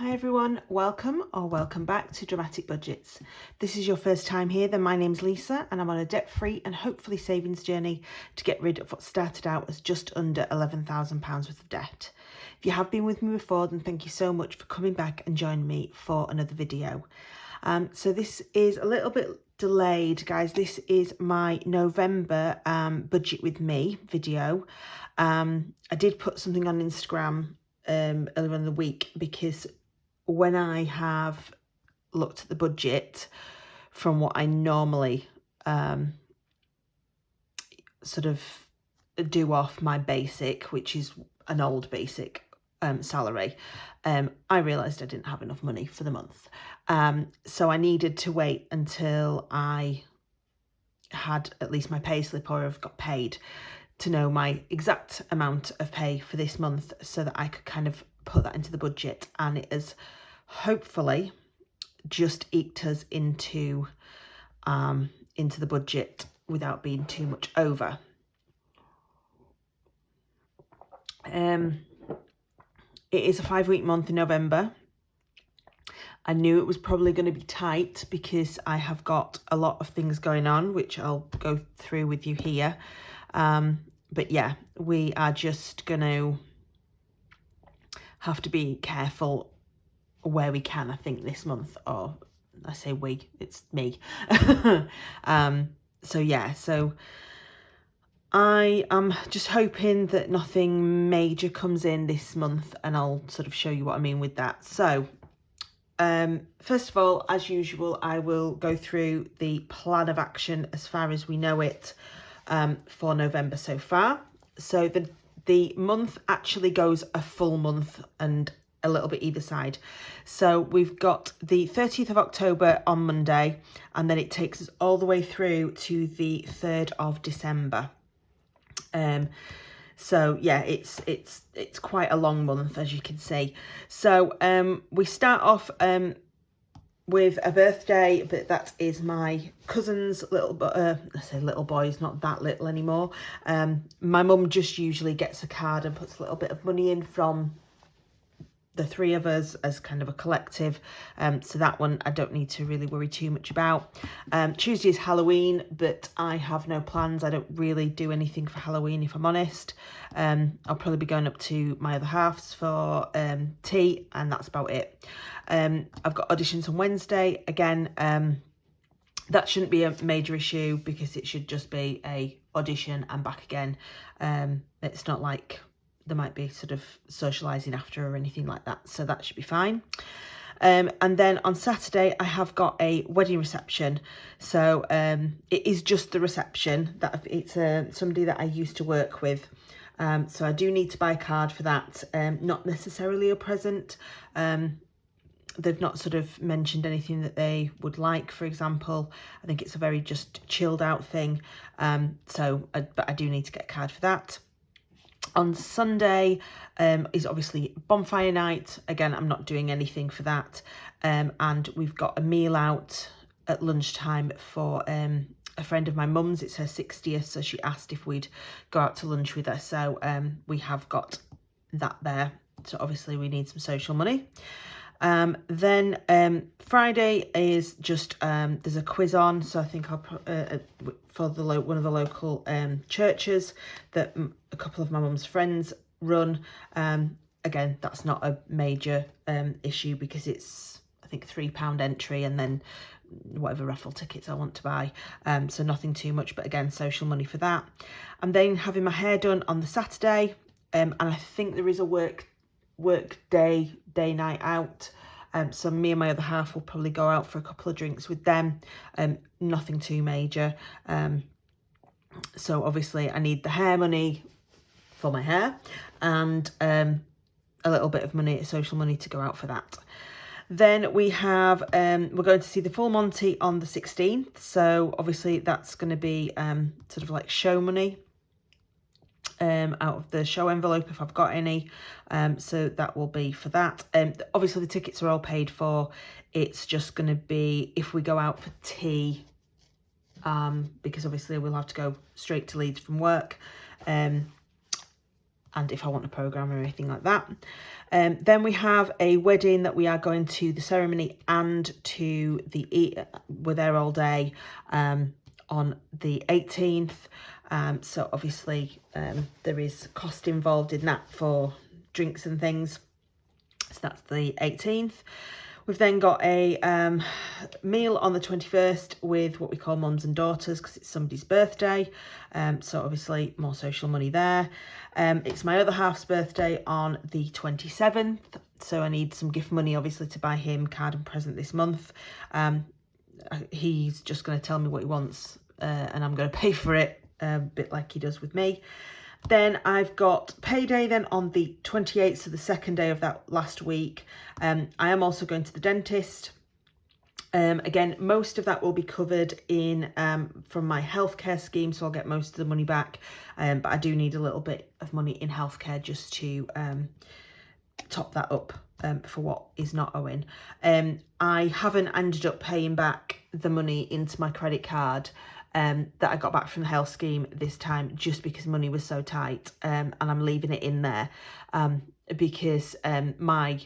Hi everyone, welcome back to Dramatic Budgets. This is your first time here, then my name's Lisa and I'm on a debt-free and hopefully savings journey to get rid of what started out as just under £11,000 worth of debt. If you have been with me before, then thank you so much for coming back and joining me for another video. So this is a little bit delayed, guys. This is my November budget with me video. I did put something on Instagram earlier in the week because when I have looked at the budget from what I normally sort of do off my basic, which is an old basic salary, I realised I didn't have enough money for the month. So I needed to wait until I had at least my pay slip or have got paid to know my exact amount of pay for this month so that I could kind of put that into the budget, and it has hopefully just eked us into the budget without being too much over. It is a 5-week month in November. I knew it was probably going to be tight because I have got a lot of things going on, which I'll go through with you here. But yeah, we are just going to have to be careful where we can, I think, this month. Or I say we, it's me. So yeah, so I am just hoping that nothing major comes in this month, and I'll sort of show you what I mean with that. So first of all, as usual, I will go through the plan of action as far as we know it for November so far. So the month actually goes a full month and a little bit either side. So we've got the 30th of October on Monday, and then it takes us all the way through to the 3rd of December. So yeah, it's quite a long month, as you can see. So we start off with a birthday, but that is my cousin's I say little boy, he's not that little anymore. My mum just usually gets a card and puts a little bit of money in from the three of us as kind of a collective. So that one I don't need to really worry too much about. Tuesday is Halloween, but I have no plans. I don't really do anything for Halloween, if I'm honest. I'll probably be going up to my other half's for tea, and that's about it. I've got auditions on Wednesday. Again, that shouldn't be a major issue because it should just be a audition and back again. It's not like there might be sort of socialising after or anything like that, so that should be fine. And then on Saturday I have got a wedding reception. So it is just the reception. That it's somebody that I used to work with. So I do need to buy a card for that. Not necessarily a present. They've not sort of mentioned anything that they would like, for example. I think it's a very just chilled out thing. But I do need to get a card for that. On Sunday is obviously bonfire night. Again, I'm not doing anything for that. And we've got a meal out at lunchtime for a friend of my mum's. It's her 60th, so she asked if we'd go out to lunch with her. So we have got that there. So obviously we need some social money. Then Friday is just there's a quiz on, so I think I'll for one of the local churches that a couple of my mum's friends run. Again, that's not a major issue because it's, I think, £3 entry and then whatever raffle tickets I want to buy. So nothing too much, but again, social money for that. I'm then having my hair done on the Saturday, and I think there is a work day night out. So me and my other half will probably go out for a couple of drinks with them. Nothing too major. So obviously I need the hair money for my hair and a little bit of money, social money, to go out for that. Then we have, we're going to see the Full Monty on the 16th. So obviously that's going to be sort of like show money. Out of the show envelope if I've got any. So that will be for that. Obviously the tickets are all paid for. It's just going to be if we go out for tea, because obviously we'll have to go straight to Leeds from work. and if I want a programme or anything like that. Then we have a wedding that we are going to the ceremony and to the we're there all day on the 18th. So obviously there is cost involved in that for drinks and things. So that's the 18th. We've then got a meal on the 21st with what we call mums and daughters because it's somebody's birthday. So obviously more social money there. It's my other half's birthday on the 27th. So I need some gift money, obviously, to buy him card and present this month. He's just going to tell me what he wants and I'm going to pay for it, a bit like he does with me. Then I've got payday then on the 28th, so the second day of that last week. I am also going to the dentist. Again, most of that will be covered in from my healthcare scheme, so I'll get most of the money back. But I do need a little bit of money in healthcare just to top that up for what is not owing. I haven't ended up paying back the money into my credit card that I got back from the health scheme this time, just because money was so tight, and I'm leaving it in there because my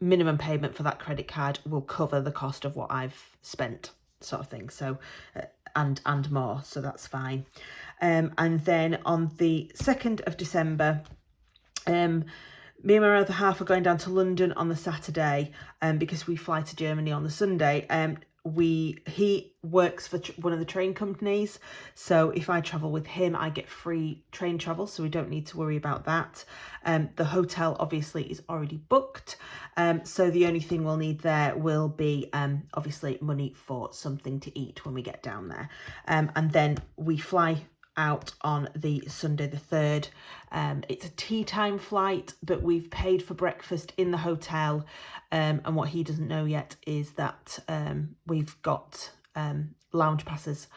minimum payment for that credit card will cover the cost of what I've spent, sort of thing. So and more, so that's fine. And then on the 2nd of December, me and my other half are going down to London on the Saturday because we fly to Germany on the Sunday. He works for one of the train companies, so if I travel with him I get free train travel, so we don't need to worry about that. The hotel obviously is already booked, so the only thing we'll need there will be obviously money for something to eat when we get down there, and then we fly out on the Sunday the 3rd. It's a tea time flight, but we've paid for breakfast in the hotel, and what he doesn't know yet is that we've got lounge passes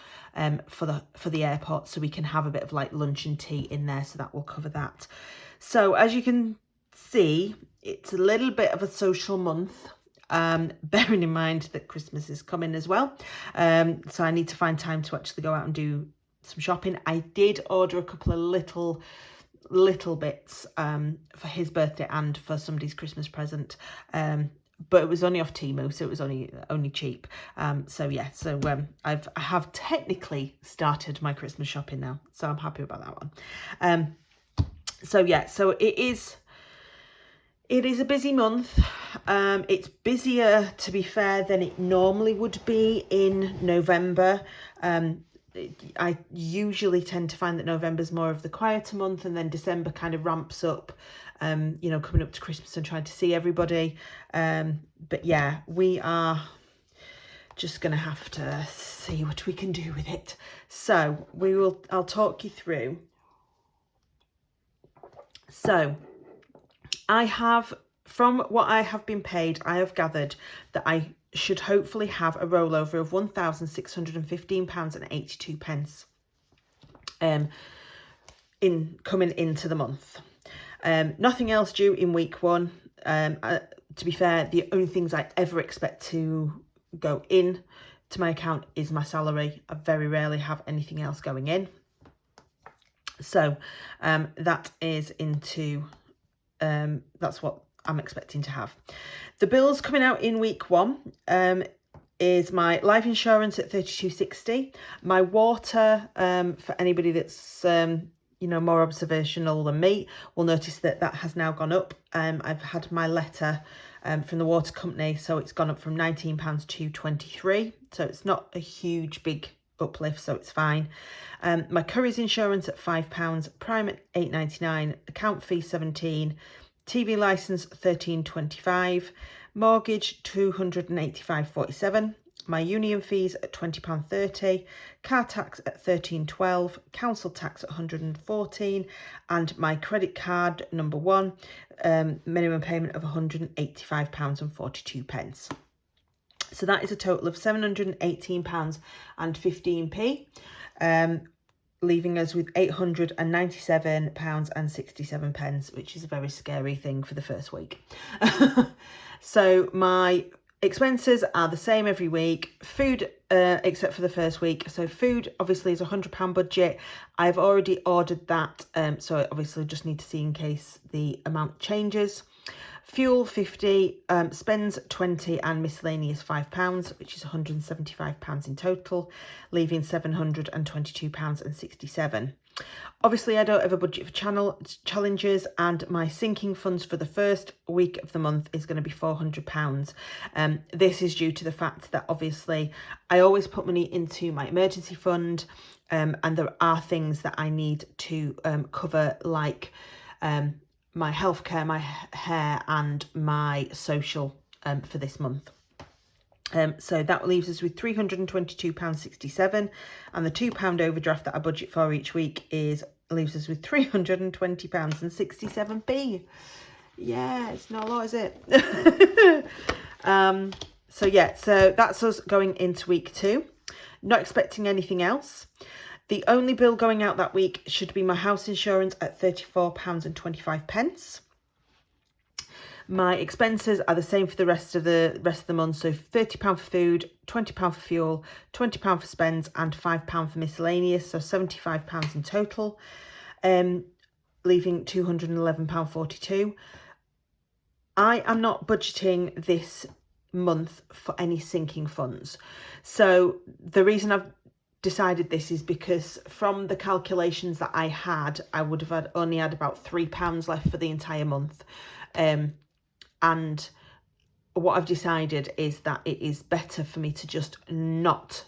for the airport, so we can have a bit of like lunch and tea in there, so that will cover that. So as you can see, it's a little bit of a social month, bearing in mind that Christmas is coming as well, so I need to find time to actually go out and do some shopping. I did order a couple of little bits for his birthday and for somebody's Christmas present, but it was only off Temu, so it was only cheap. So yeah, so I have technically started my Christmas shopping now, so I'm happy about that one. So yeah, so it is a busy month. It's busier, to be fair, than it normally would be in November. I usually tend to find that November's more of the quieter month, and then December kind of ramps up, you know, coming up to Christmas and trying to see everybody. But yeah, we are just going to have to see what we can do with it. So I'll talk you through. So from what I have been paid, I have gathered that I should hopefully have a rollover of £1,615.82 coming into the month. Nothing else due in week one. To be fair, the only things I ever expect to go in to my account is my salary. I very rarely have anything else going in. So that is into that's what I'm expecting to have. The bills coming out in week one is my life insurance at £32.60. My water, for anybody that's you know, more observational than me, will notice that has now gone up. I've had my letter from the water company, so it's gone up from £19 to £23. So it's not a huge big uplift, so it's fine. My Currys insurance at £5, Prime at £8.99, account fee £17, TV licence £13.25, mortgage £285.47, my union fees at £20.30, car tax at £13.12, council tax at £114, and my credit card number one, minimum payment of £185.42. So that is a total of £718.15, leaving us with £897.67, which is a very scary thing for the first week. So my Expenses are the same every week. Food, except for the first week. So food obviously is £100 budget. I've already ordered that, so I obviously just need to see in case the amount changes. Fuel 50, spends 20, and miscellaneous £5, which is £175 in total, leaving £722.67. Obviously, I don't have a budget for challenges, and my sinking funds for the first week of the month is going to be £400. This is due to the fact that obviously I always put money into my emergency fund, and there are things that I need to cover, like my healthcare, my hair, and my social for this month. So that leaves us with £322.67, and the £2 overdraft that I budget for each week leaves us with £320.67p. Yeah, it's not a lot, is it? So that's us going into week 2. Not expecting anything else. The only bill going out that week should be my house insurance at £34.25. My expenses are the same for the rest of the month. So £30 for food, £20 for fuel, £20 for spends, and £5 for miscellaneous. So £75 in total, leaving £211.42. I am not budgeting this month for any sinking funds. So the reason I've decided this is because from the calculations that I had, I would have only had about £3 left for the entire month. And what I've decided is that it is better for me to just not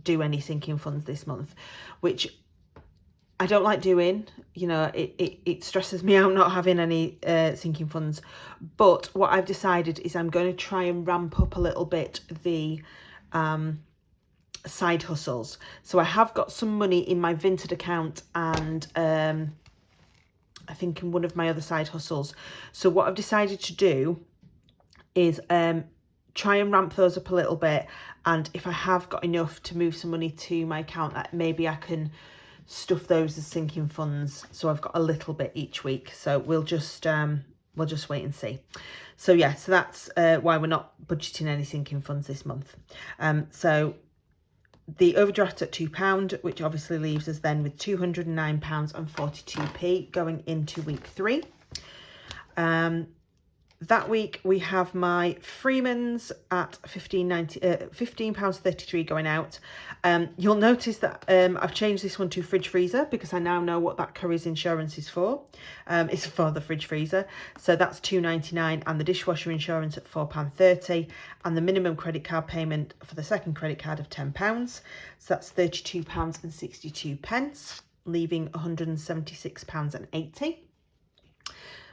do any sinking funds this month, which I don't like doing. You know, it stresses me out not having any sinking funds. But what I've decided is I'm going to try and ramp up a little bit the side hustles. So I have got some money in my Vinted account, and I think in one of my other side hustles. So what I've decided to do is try and ramp those up a little bit, and if I have got enough to move some money to my account, that maybe I can stuff those as sinking funds, so I've got a little bit each week. So we'll just wait and see. So yeah, so that's why we're not budgeting any sinking funds this month. So the overdraft at £2, which obviously leaves us then with £209.42p going into week 3. That week we have my Freeman's at £15.33 going out. You'll notice that I've changed this one to fridge freezer because I now know what that Currys insurance is for. It's for the fridge freezer. So that's £2.99, and the dishwasher insurance at £4.30, and the minimum credit card payment for the second credit card of £10. So that's £32.62, leaving £176.80.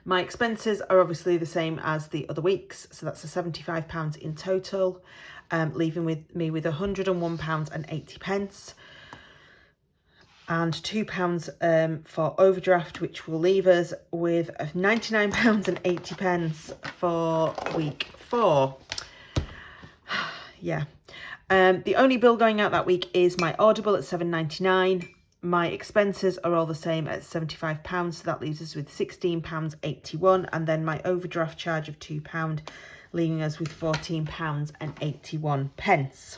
My expenses are obviously the same as the other weeks, so that's a £75 in total, leaving me with £101.80, and £2 for overdraft, which will leave us with £99.80 for week 4. Yeah. The only bill going out that week is my Audible at £7.99. My expenses are all the same at £75, so that leaves us with £16.81, and then my overdraft charge of £2, leaving us with £14.81,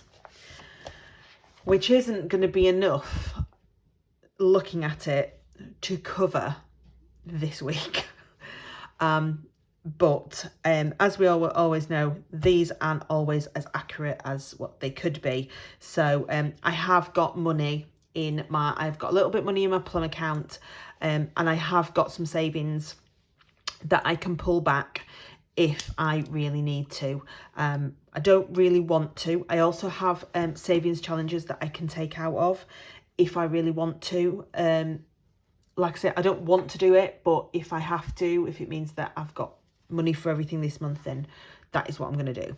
which isn't going to be enough, looking at it, to cover this week. But as we always know, these aren't always as accurate as what they could be. So I have got money I've got a little bit of money in my Plum account, and I have got some savings that I can pull back if I really need to. I don't really want to. I also have savings challenges that I can take out of if I really want to. Like I said, I don't want to do it, but if I have to, if it means that I've got money for everything this month, then that is what I'm going to do.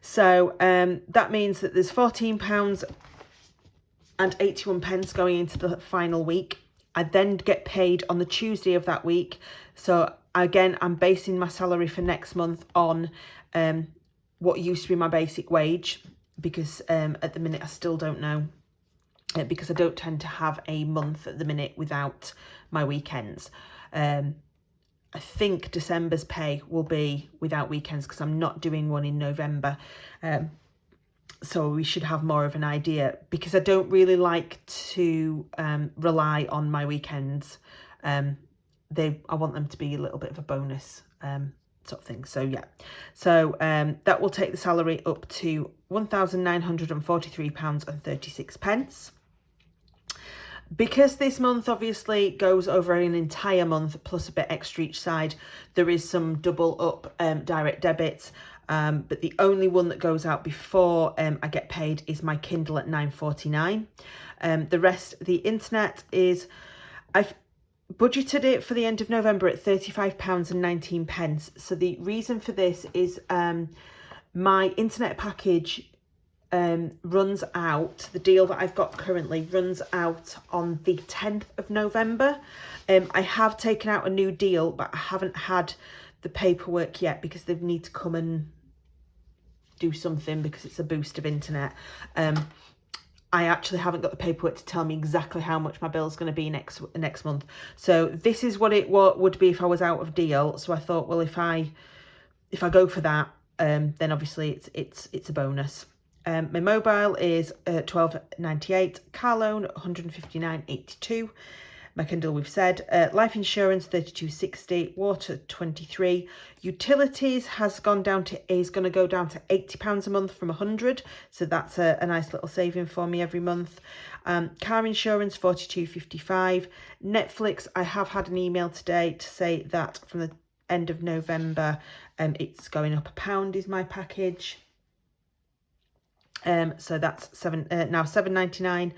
So that means that there's £14.81 going into the final week. I then get paid on the Tuesday of that week. So again, I'm basing my salary for next month on what used to be my basic wage, because at the minute I still don't know, because I don't tend to have a month at the minute without my weekends. I think December's pay will be without weekends because I'm not doing one in November. So we should have more of an idea, because I don't really like to rely on my weekends. I want them to be a little bit of a bonus sort of thing. So yeah, so that will take the salary up to £1,943.36. Because this month obviously goes over an entire month plus a bit extra each side, there is some double up direct debits, but the only one that goes out before I get paid is my Kindle at £9.49. The rest, the internet, is, I've budgeted it for the end of November at £35.19. So the reason for this is my internet package runs out, the deal that I've got currently runs out on the 10th of November. I have taken out a new deal, but I haven't had the paperwork yet because they need to come and do something because it's a boost of internet. I actually haven't got the paperwork to tell me exactly how much my bill's going to be next month. So this is what it would be if I was out of deal. So I thought, well, if I go for that, then obviously it's a bonus. My mobile is £12.98, car loan £159.82. My Kindle, we've said. Life insurance £32.60, water £23. Utilities is going to go down to £80 a month from £100, so that's a nice little saving for me every month. Car insurance £42.55. Netflix, I have had an email today to say that from the end of November, it's going up £1 is my package. So that's now £7.99.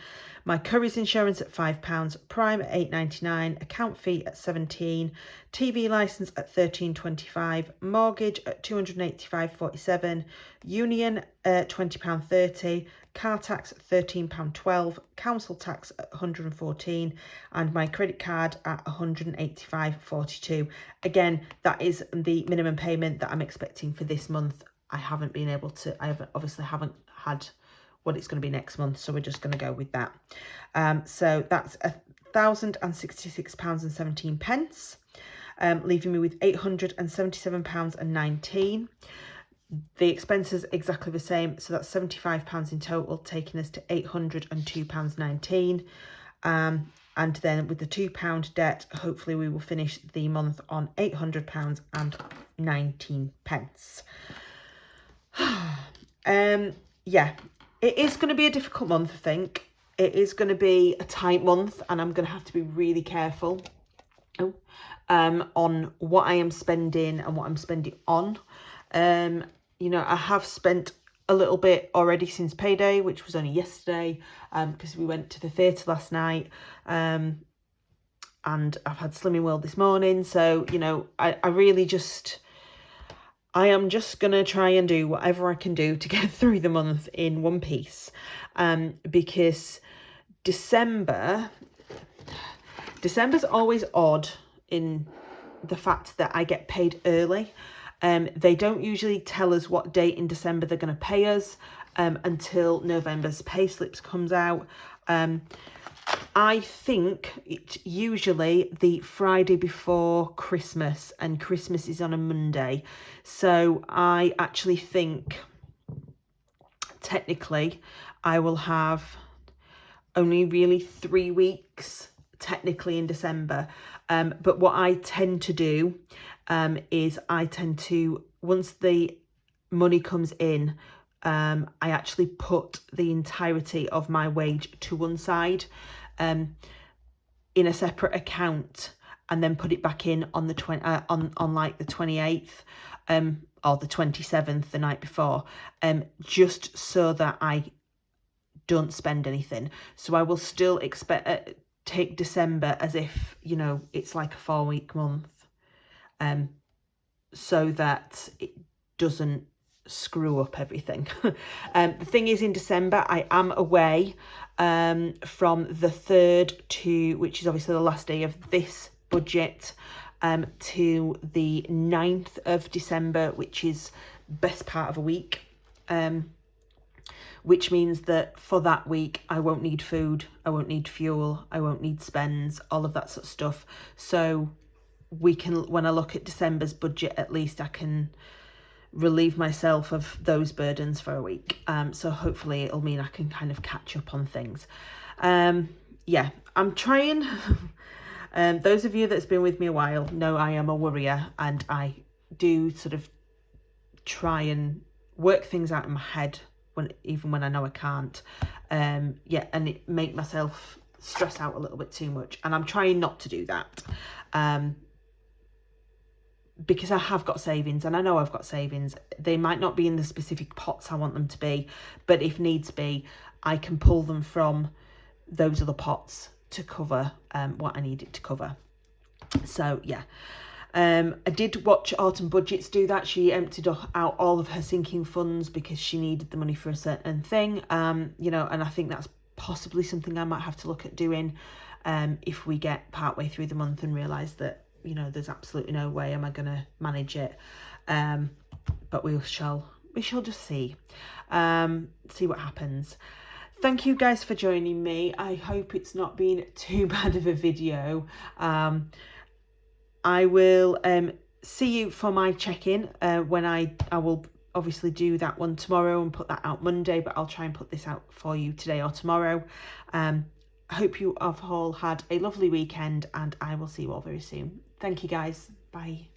My Currys insurance at £5, Prime at £8.99, account fee at £17, TV licence at £13.25, mortgage at £285.47, union £20.30, car tax at £13.12, council tax at £114, and my credit card at £185.42. Again, that is the minimum payment that I'm expecting for this month. I obviously haven't had what it's going to be next month, so we're just going to go with that. So that's £1,066.17, leaving me with £877.19. The expenses exactly the same, so that's £75 in total, taking us to £802.19. And then with the £2 debt, hopefully we will finish the month on £800.19. Yeah, it is going to be a difficult month, I think. It is going to be a tight month, and I'm going to have to be really careful on what I am spending and what I'm spending on. You know, I have spent a little bit already since payday, which was only yesterday, because we went to the theatre last night, and I've had Slimming World this morning. So, you know, I am just going to try and do whatever I can do to get through the month in one piece, because December's always odd in the fact that I get paid early. They don't usually tell us what date in December they're going to pay us until November's pay slips comes out. I think it's usually the Friday before Christmas, and Christmas is on a Monday. So I actually think technically I will have only really 3 weeks technically in December. But what I tend to do is once the money comes in, I actually put the entirety of my wage to one side in a separate account, and then put it back in on the on like the 28th or the 27th, the night before, just so that I don't spend anything. So I will still take December as if, you know, it's like a 4-week month, so that it doesn't screw up everything. The thing is, in December I am away from the 3rd to, which is obviously the last day of this budget, to the 9th of December, which is best part of a week, which means that for that week I won't need food, I won't need fuel, I won't need spends, all of that sort of stuff. So when I look at December's budget, at least I can relieve myself of those burdens for a week. So hopefully it'll mean I can kind of catch up on things. Yeah, I'm trying. Those of you that's been with me a while know I am a worrier, and I do sort of try and work things out in my head even when I know I can't. Yeah, and it make myself stress out a little bit too much, and I'm trying not to do that. Because I have got savings, and I know I've got savings. They might not be in the specific pots I want them to be, but if needs be, I can pull them from those other pots to cover what I need it to cover. So yeah, I did watch Autumn Budgets do that. She emptied out all of her sinking funds because she needed the money for a certain thing. You know, and I think that's possibly something I might have to look at doing if we get partway through the month and realise that, you know, there's absolutely no way am I going to manage it. But we shall just see what happens. Thank you guys for joining me. I hope it's not been too bad of a video. I will see you for my check-in when I will obviously do that one tomorrow and put that out Monday, but I'll try and put this out for you today or tomorrow. I hope you have all had a lovely weekend, and I will see you all very soon. Thank you guys. Bye.